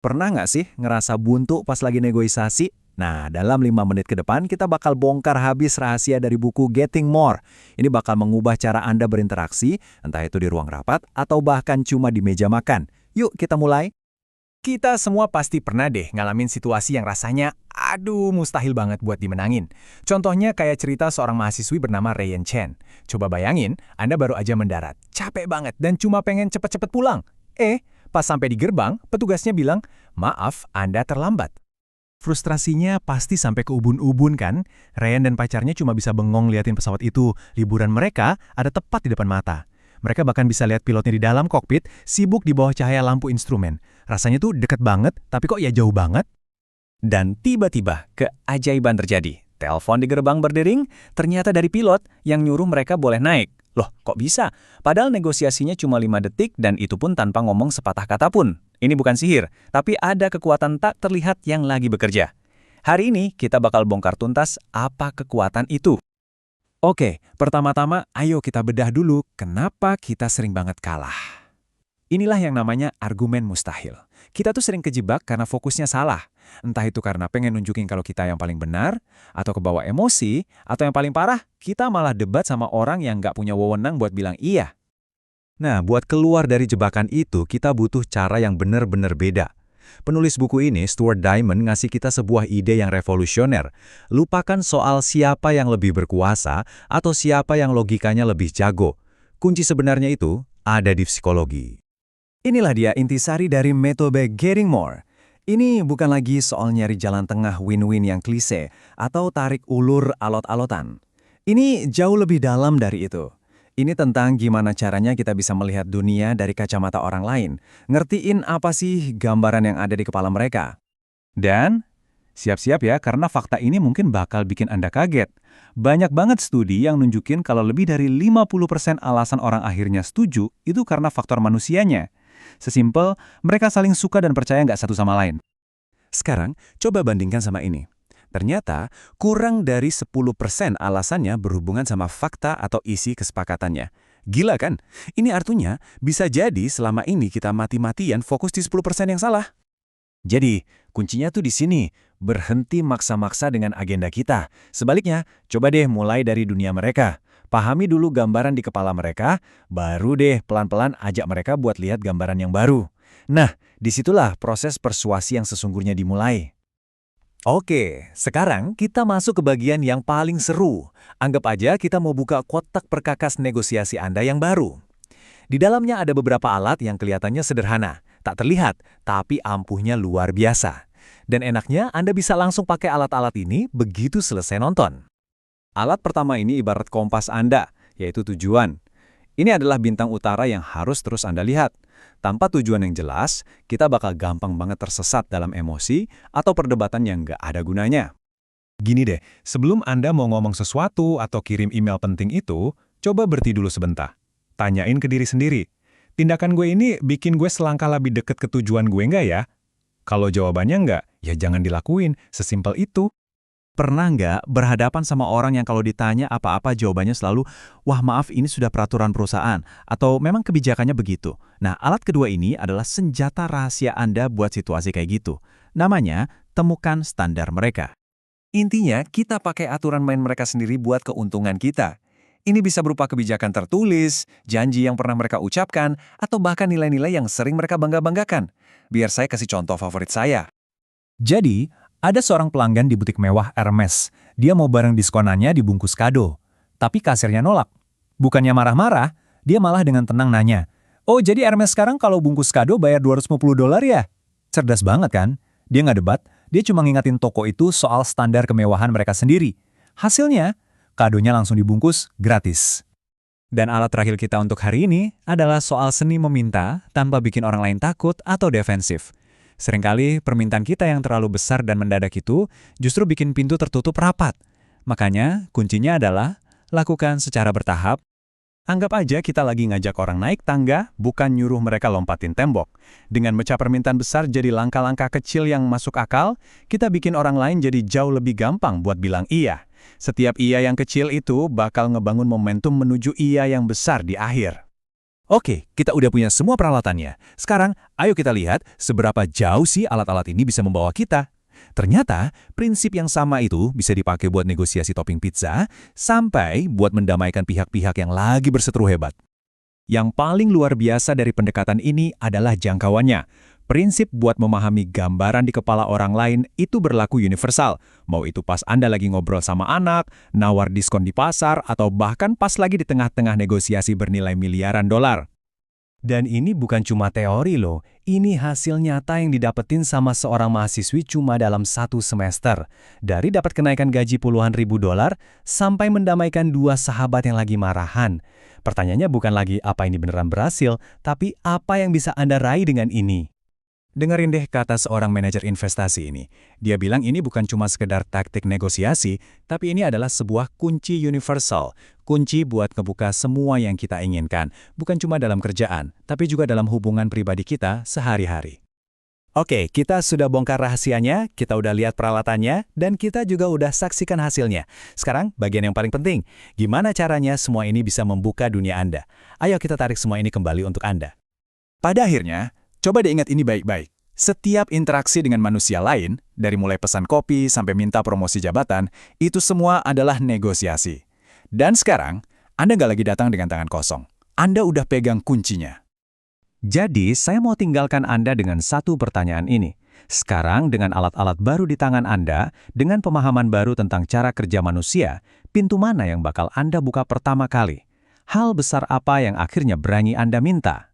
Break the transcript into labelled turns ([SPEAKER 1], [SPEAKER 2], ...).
[SPEAKER 1] Pernah nggak sih ngerasa buntu pas lagi negosiasi? Nah, dalam 5 menit ke depan kita bakal bongkar habis rahasia dari buku Getting More. Ini bakal mengubah cara Anda berinteraksi, entah itu di ruang rapat atau bahkan cuma di meja makan. Yuk kita mulai.
[SPEAKER 2] Kita semua pasti pernah deh ngalamin situasi yang rasanya, aduh mustahil banget buat dimenangin. Contohnya kayak cerita seorang mahasiswi bernama Ryan Chen. Coba bayangin, Anda baru aja mendarat, capek banget dan cuma pengen cepet-cepet pulang. Pas sampai di gerbang, petugasnya bilang, maaf, Anda terlambat. Frustrasinya pasti sampai ke ubun-ubun kan? Ryan dan pacarnya cuma bisa bengong liatin pesawat itu. Liburan mereka ada tepat di depan mata. Mereka bahkan bisa lihat pilotnya di dalam kokpit, sibuk di bawah cahaya lampu instrumen. Rasanya tuh deket banget, tapi kok ya jauh banget? Dan tiba-tiba, keajaiban terjadi. Telepon di gerbang berdering, ternyata dari pilot yang nyuruh mereka boleh naik. Loh, kok bisa? Padahal negosiasinya cuma 5 detik dan itu pun tanpa ngomong sepatah kata pun. Ini bukan sihir, tapi ada kekuatan tak terlihat yang lagi bekerja. Hari ini kita bakal bongkar tuntas apa kekuatan itu.
[SPEAKER 1] Oke, pertama-tama ayo kita bedah dulu kenapa kita sering banget kalah. Inilah yang namanya argumen mustahil. Kita tuh sering kejebak karena fokusnya salah. Entah itu karena pengen nunjukin kalau kita yang paling benar, atau kebawa emosi, atau yang paling parah, kita malah debat sama orang yang nggak punya wewenang buat bilang iya. Nah, buat keluar dari jebakan itu, kita butuh cara yang benar-benar beda. Penulis buku ini, Stuart Diamond, ngasih kita sebuah ide yang revolusioner. Lupakan soal siapa yang lebih berkuasa atau siapa yang logikanya lebih jago. Kunci sebenarnya itu ada di psikologi. Inilah dia intisari dari metode Getting More. Ini bukan lagi soal nyari jalan tengah win-win yang klise atau tarik ulur alot-alotan. Ini jauh lebih dalam dari itu. Ini tentang gimana caranya kita bisa melihat dunia dari kacamata orang lain, ngertiin apa sih gambaran yang ada di kepala mereka. Dan siap-siap ya, karena fakta ini mungkin bakal bikin Anda kaget. Banyak banget studi yang nunjukin kalau lebih dari 50% alasan orang akhirnya setuju itu karena faktor manusianya. Sesimpel, mereka saling suka dan percaya nggak satu sama lain. Sekarang, coba bandingkan sama ini. Ternyata, kurang dari 10% alasannya berhubungan sama fakta atau isi kesepakatannya. Gila kan? Ini artinya, bisa jadi selama ini kita mati-matian fokus di 10% yang salah. Jadi, kuncinya tuh di sini, berhenti maksa-maksa dengan agenda kita. Sebaliknya, coba deh mulai dari dunia mereka. Pahami dulu gambaran di kepala mereka, baru deh pelan-pelan ajak mereka buat lihat gambaran yang baru. Nah, disitulah proses persuasi yang sesungguhnya dimulai. Oke, sekarang kita masuk ke bagian yang paling seru. Anggap aja kita mau buka kotak perkakas negosiasi Anda yang baru. Di dalamnya ada beberapa alat yang kelihatannya sederhana, tak terlihat, tapi ampuhnya luar biasa. Dan enaknya Anda bisa langsung pakai alat-alat ini begitu selesai nonton. Alat pertama ini ibarat kompas Anda, yaitu tujuan. Ini adalah bintang utara yang harus terus Anda lihat. Tanpa tujuan yang jelas, kita bakal gampang banget tersesat dalam emosi atau perdebatan yang nggak ada gunanya.
[SPEAKER 2] Gini deh, sebelum Anda mau ngomong sesuatu atau kirim email penting itu, coba berhenti dulu sebentar. Tanyain ke diri sendiri, tindakan gue ini bikin gue selangkah lebih deket ke tujuan gue nggak ya? Kalau jawabannya nggak, ya jangan dilakuin, sesimpel itu.
[SPEAKER 1] Pernah nggak berhadapan sama orang yang kalau ditanya apa-apa jawabannya selalu, wah maaf ini sudah peraturan perusahaan, atau memang kebijakannya begitu. Nah, alat kedua ini adalah senjata rahasia Anda buat situasi kayak gitu. Namanya, temukan standar mereka. Intinya, kita pakai aturan main mereka sendiri buat keuntungan kita. Ini bisa berupa kebijakan tertulis, janji yang pernah mereka ucapkan, atau bahkan nilai-nilai yang sering mereka bangga-banggakan. Biar saya kasih contoh favorit saya. Jadi, ada seorang pelanggan di butik mewah Hermes. Dia mau barang diskonannya dibungkus kado. Tapi kasirnya nolak. Bukannya marah-marah, dia malah dengan tenang nanya, "Oh, jadi Hermes sekarang kalau bungkus kado bayar $250 ya?" Cerdas banget kan? Dia nggak debat, dia cuma ngingatin toko itu soal standar kemewahan mereka sendiri. Hasilnya, kadonya langsung dibungkus gratis. Dan alat terakhir kita untuk hari ini adalah soal seni meminta tanpa bikin orang lain takut atau defensif. Seringkali permintaan kita yang terlalu besar dan mendadak itu justru bikin pintu tertutup rapat. Makanya kuncinya adalah lakukan secara bertahap. Anggap aja kita lagi ngajak orang naik tangga, bukan nyuruh mereka lompatin tembok. Dengan mecah permintaan besar jadi langkah-langkah kecil yang masuk akal, kita bikin orang lain jadi jauh lebih gampang buat bilang iya. Setiap iya yang kecil itu bakal ngebangun momentum menuju iya yang besar di akhir.
[SPEAKER 3] Oke, kita udah punya semua peralatannya. Sekarang, ayo kita lihat seberapa jauh sih alat-alat ini bisa membawa kita. Ternyata, prinsip yang sama itu bisa dipakai buat negosiasi topping pizza, sampai buat mendamaikan pihak-pihak yang lagi berseteru hebat.
[SPEAKER 1] Yang paling luar biasa dari pendekatan ini adalah jangkauannya. Prinsip buat memahami gambaran di kepala orang lain itu berlaku universal. Mau itu pas Anda lagi ngobrol sama anak, nawar diskon di pasar, atau bahkan pas lagi di tengah-tengah negosiasi bernilai miliaran dolar.
[SPEAKER 2] Dan ini bukan cuma teori loh, ini hasil nyata yang didapetin sama seorang mahasiswi cuma dalam 1 semester. Dari dapat kenaikan gaji puluhan ribu dolar, sampai mendamaikan 2 sahabat yang lagi marahan. Pertanyaannya bukan lagi apa ini beneran berhasil, tapi apa yang bisa Anda raih dengan ini.
[SPEAKER 1] Dengerin deh kata seorang manajer investasi ini. Dia bilang ini bukan cuma sekedar taktik negosiasi, tapi ini adalah sebuah kunci universal. Kunci buat ngebuka semua yang kita inginkan. Bukan cuma dalam kerjaan, tapi juga dalam hubungan pribadi kita sehari-hari.
[SPEAKER 2] Oke, kita sudah bongkar rahasianya, kita udah lihat peralatannya, dan kita juga udah saksikan hasilnya. Sekarang, bagian yang paling penting, gimana caranya semua ini bisa membuka dunia Anda? Ayo kita tarik semua ini kembali untuk Anda.
[SPEAKER 1] Pada akhirnya, coba diingat ini baik-baik. Setiap interaksi dengan manusia lain, dari mulai pesan kopi sampai minta promosi jabatan, itu semua adalah negosiasi. Dan sekarang, Anda nggak lagi datang dengan tangan kosong. Anda udah pegang kuncinya. Jadi, saya mau tinggalkan Anda dengan satu pertanyaan ini. Sekarang, dengan alat-alat baru di tangan Anda, dengan pemahaman baru tentang cara kerja manusia, pintu mana yang bakal Anda buka pertama kali? Hal besar apa yang akhirnya berani Anda minta?